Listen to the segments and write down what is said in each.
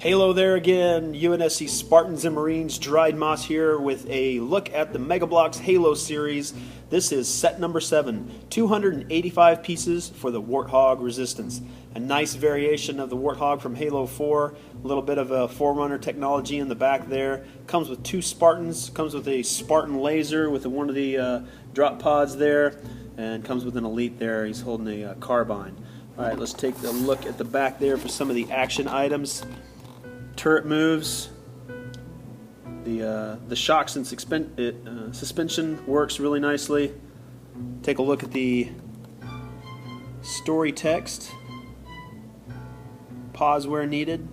Hello there again, UNSC Spartans and Marines, Dried Moss here with a look at the Mega Bloks Halo series. This is set number 7, 285 pieces for the Warthog Resistance. A nice variation of the Warthog from Halo 4, a little bit of a forerunner technology in the back there. Comes with 2 Spartans, comes with a Spartan laser with one of the drop pods there, and comes with an elite there. He's holding a carbine. Alright, let's take a look at the back there for some of the action items. Turret moves. The shocks and suspension works really nicely. Take a look at the story text. Pause where needed.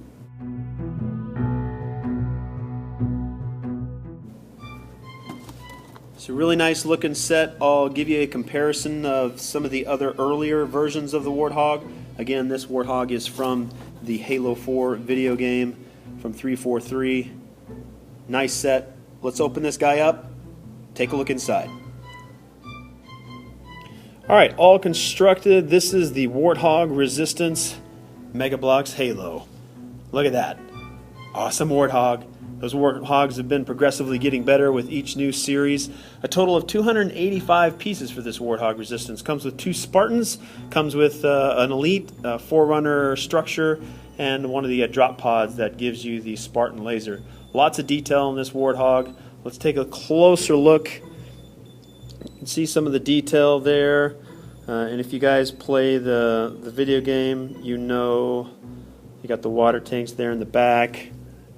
It's a really nice looking set. I'll give you a comparison of some of the other earlier versions of the Warthog. Again, this Warthog is from the Halo 4 video game from 343. Nice set. Let's open this guy up, take a look inside. Alright, all constructed. This is the Warthog Resistance Mega Bloks Halo. Look at that. Awesome Warthog. Those Warthogs have been progressively getting better with each new series. A total of 285 pieces for this Warthog Resistance. Comes with 2 Spartans, comes with an elite forerunner structure, and one of the drop pods that gives you the Spartan laser. Lots of detail in this Warthog. Let's take a closer look. You can see some of the detail there. And if you guys play the video game, you know you got the water tanks there in the back.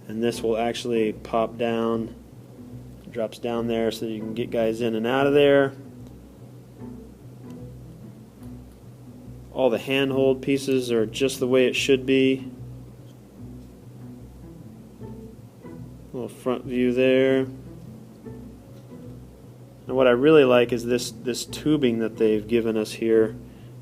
And this will actually pop down. It drops down there so you can get guys in and out of there. All the handhold pieces are just the way it should be. Little front view there. And what I really like is this tubing that they've given us here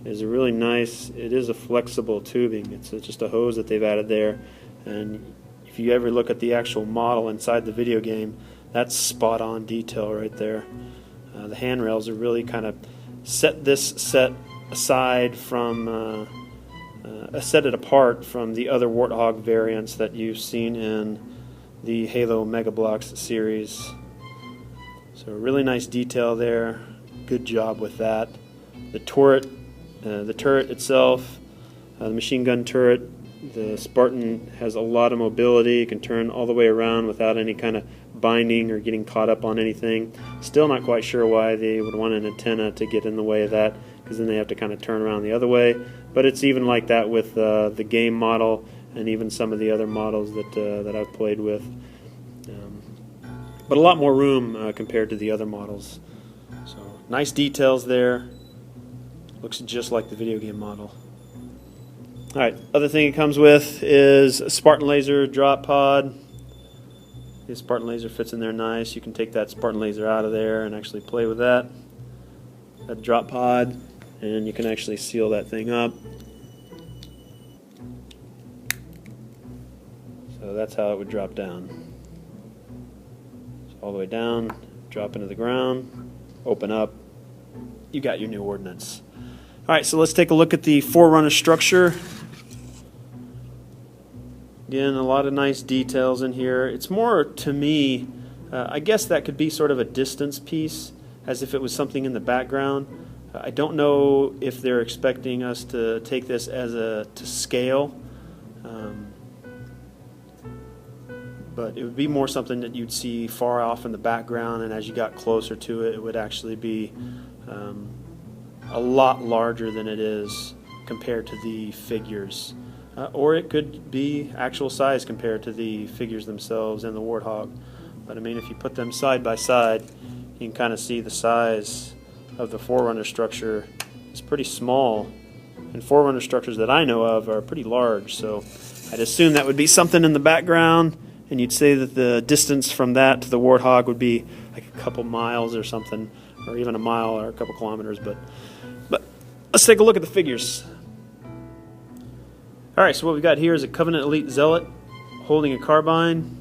is a really nice, it is a flexible tubing. It's just a hose that they've added there. And if you ever look at the actual model inside the video game, that's spot on detail right there. The handrails are really kind of set this set aside from, set it apart from the other Warthog variants that you've seen in the Halo Mega Bloks series. So really nice detail there. Good job with that. The turret itself, the machine gun turret, the Spartan has a lot of mobility. It can turn all the way around without any kind of binding or getting caught up on anything. Still not quite sure why they would want an antenna to get in the way of that, because then they have to kind of turn around the other way. But it's even like that with the game model and even some of the other models that I've played with. But a lot more room compared to the other models. So nice details there. Looks just like the video game model. Alright, other thing it comes with is a Spartan laser drop pod. The Spartan laser fits in there nice. You can take that Spartan laser out of there and actually play with that drop pod, and you can actually seal that thing up. So that's how it would drop down. So all the way down, drop into the ground, open up, you got your new ordnance. Alright, so let's take a look at the forerunner structure. Again, a lot of nice details in here. It's more, to me, I guess that could be sort of a distance piece, as if it was something in the background. I don't know if they're expecting us to take this as to scale, but it would be more something that you'd see far off in the background, and as you got closer to it, it would actually be a lot larger than it is compared to the figures. Or it could be actual size compared to the figures themselves and the Warthog. But I mean, if you put them side by side, you can kind of see the size of the forerunner structure. It's pretty small, and forerunner structures that I know of are pretty large, so I'd assume that would be something in the background, and you'd say that the distance from that to the Warthog would be like a couple miles or something, or even a mile or a couple kilometers. But let's take a look at the figures. Alright, so what we've got here is a Covenant Elite Zealot holding a carbine.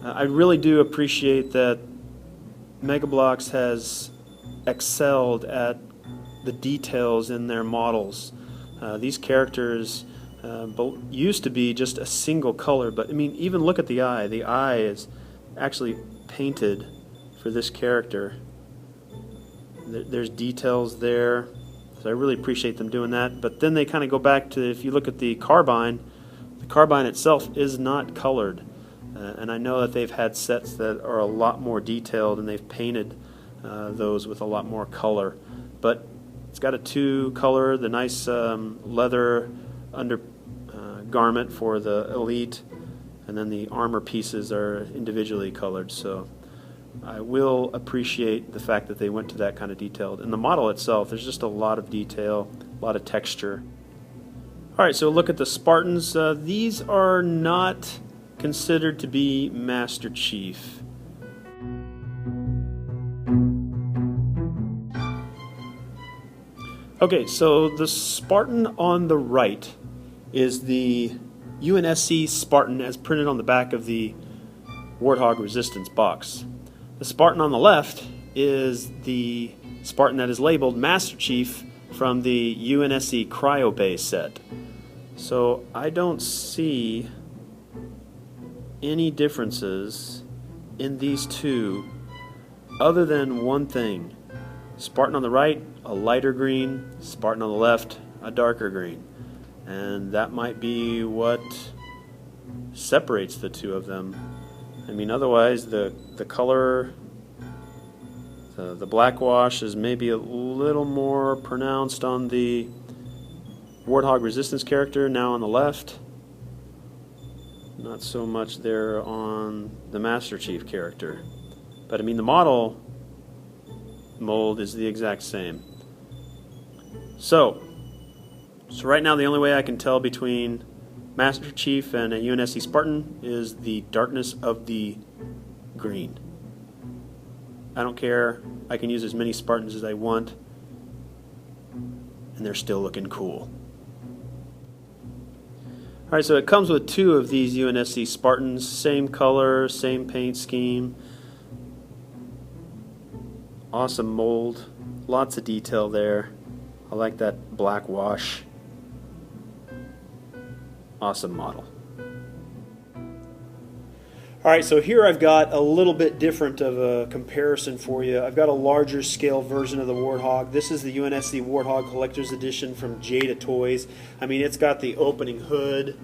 I really do appreciate that Mega Bloks has excelled at the details in their models. These characters but used to be just a single color. But I mean, even look at the eye. The eye is actually painted for this character. There's details there, so I really appreciate them doing that. But then they kind of go back to, if you look at the carbine itself is not colored. And I know that they've had sets that are a lot more detailed, and they've painted those with a lot more color. But it's got a two-color, the nice leather under garment for the elite, and then the armor pieces are individually colored. So I will appreciate the fact that they went to that kind of detail. In the model itself, there's just a lot of detail, a lot of texture. All right, so look at the Spartans. These are not considered to be Master Chief. Okay, so the Spartan on the right is the UNSC Spartan as printed on the back of the Warthog Resistance box. The Spartan on the left is the Spartan that is labeled Master Chief from the UNSC Cryo Bay set. So I don't see any differences in these two other than one thing. Spartan on the right, a lighter green. Spartan on the left, a darker green. And that might be what separates the two of them. I mean, otherwise the color, the black wash is maybe a little more pronounced on the Warthog Resistance character now on the left. Not so much there on the Master Chief character. But I mean, the model mold is the exact same. So right now the only way I can tell between Master Chief and a UNSC Spartan is the darkness of the green. I don't care. I can use as many Spartans as I want, and they're still looking cool. Alright, so it comes with two of these UNSC Spartans, same color, same paint scheme. Awesome mold, lots of detail there. I like that black wash. Awesome model. Alright, so here I've got a little bit different of a comparison for you. I've got a larger scale version of the Warthog. This is the UNSC Warthog Collector's Edition from Jada Toys. I mean, it's got the opening hood.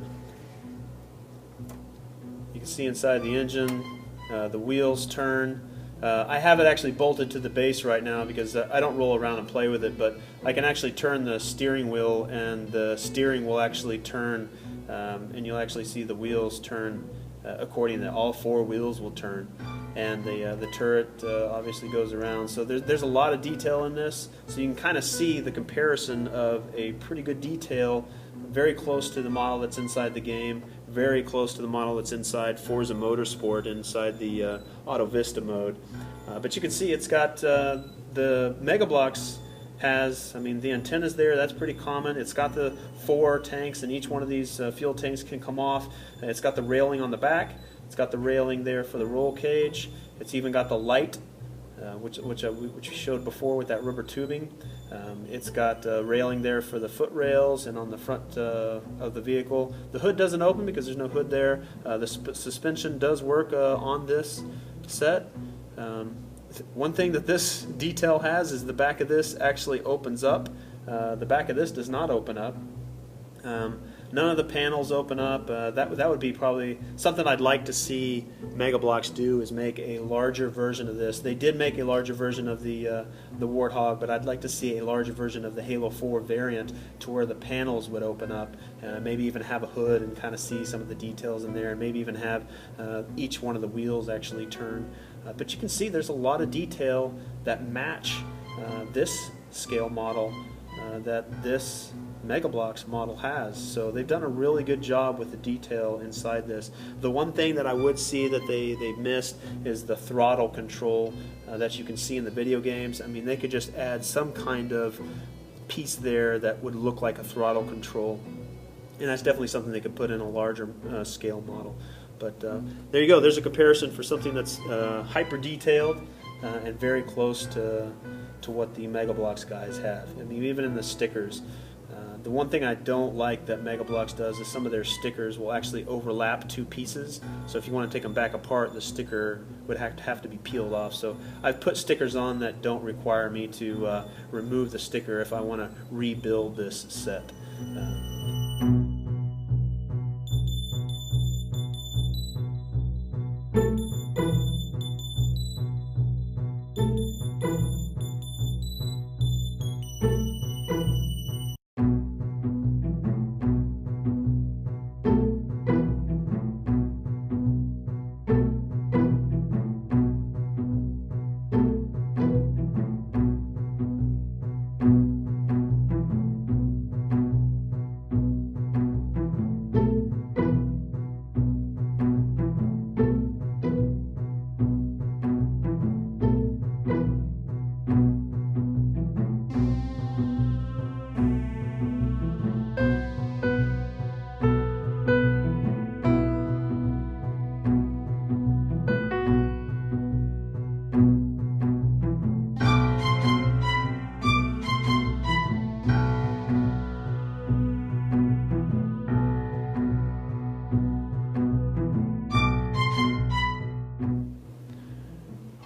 You can see inside the engine, the wheels turn. I have it actually bolted to the base right now because I don't roll around and play with it, but I can actually turn the steering wheel, and the steering will actually turn, and you'll actually see the wheels turn accordingly. All four wheels will turn, and the turret obviously goes around. So there's a lot of detail in this, so you can kind of see the comparison of a pretty good detail, very close to the model that's inside the game, very close to the model that's inside Forza Motorsport, inside the Auto Vista mode. But you can see it's got the Mega Bloks has, I mean, the antennas there, that's pretty common. It's got the 4 tanks, and each one of these fuel tanks can come off. It's got the railing on the back. It's got the railing there for the roll cage. It's even got the light, which we showed before with that rubber tubing. It's got railing there for the foot rails and on the front of the vehicle. The hood doesn't open because there's no hood there. The suspension does work on this set. One thing that this detail has is the back of this actually opens up. The back of this does not open up. None of the panels open up. That would be probably something I'd like to see Mega Bloks do, is make a larger version of this. They did make a larger version of the Warthog, but I'd like to see a larger version of the Halo 4 variant to where the panels would open up, maybe even have a hood and kind of see some of the details in there, and maybe even have each one of the wheels actually turn. But you can see there's a lot of detail that match this scale model that this Mega Bloks model has. So they've done a really good job with the detail inside this. The one thing that I would see that they've missed is the throttle control that you can see in the video games. I mean, they could just add some kind of piece there that would look like a throttle control, and that's definitely something they could put in a larger scale model. But there you go. There's a comparison for something that's hyper detailed and very close to what the Mega Bloks guys have. I mean, even in the stickers, The one thing I don't like that Mega Bloks does is some of their stickers will actually overlap two pieces. So if you want to take them back apart, the sticker would have to be peeled off. So I've put stickers on that don't require me to remove the sticker if I want to rebuild this set.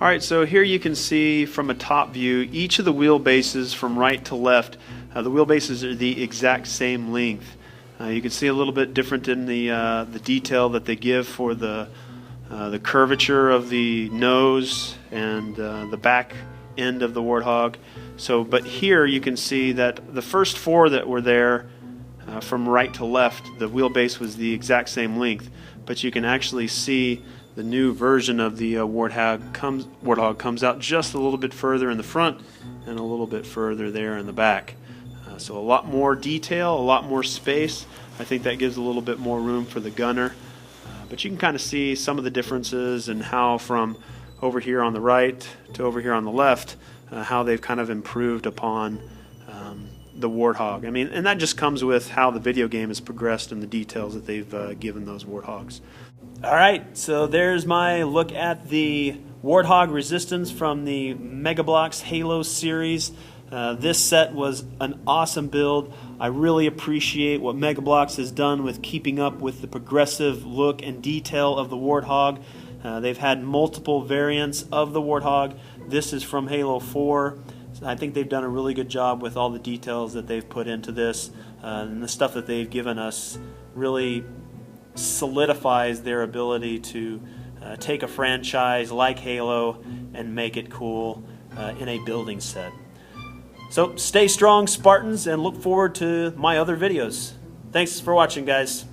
Alright, so here you can see from a top view each of the wheelbases from right to left. The wheelbases are the exact same length. You can see a little bit different in the detail that they give for the curvature of the nose and the back end of the Warthog. So, but here you can see that the first four that were there from right to left, the wheelbase was the exact same length, but you can actually see the new version of the Warthog comes out just a little bit further in the front and a little bit further there in the back. So a lot more detail, a lot more space. I think that gives a little bit more room for the gunner. But you can kind of see some of the differences and how from over here on the right to over here on the left, how they've kind of improved upon the Warthog. I mean, and that just comes with how the video game has progressed and the details that they've given those Warthogs. Alright, so there's my look at the Warthog Resistance from the Mega Bloks Halo series. This set was an awesome build. I really appreciate what Mega Bloks has done with keeping up with the progressive look and detail of the Warthog. They've had multiple variants of the Warthog. This is from Halo 4. I think they've done a really good job with all the details that they've put into this, and the stuff that they've given us really solidifies their ability to take a franchise like Halo and make it cool in a building set. So stay strong, Spartans, and look forward to my other videos. Thanks for watching, guys.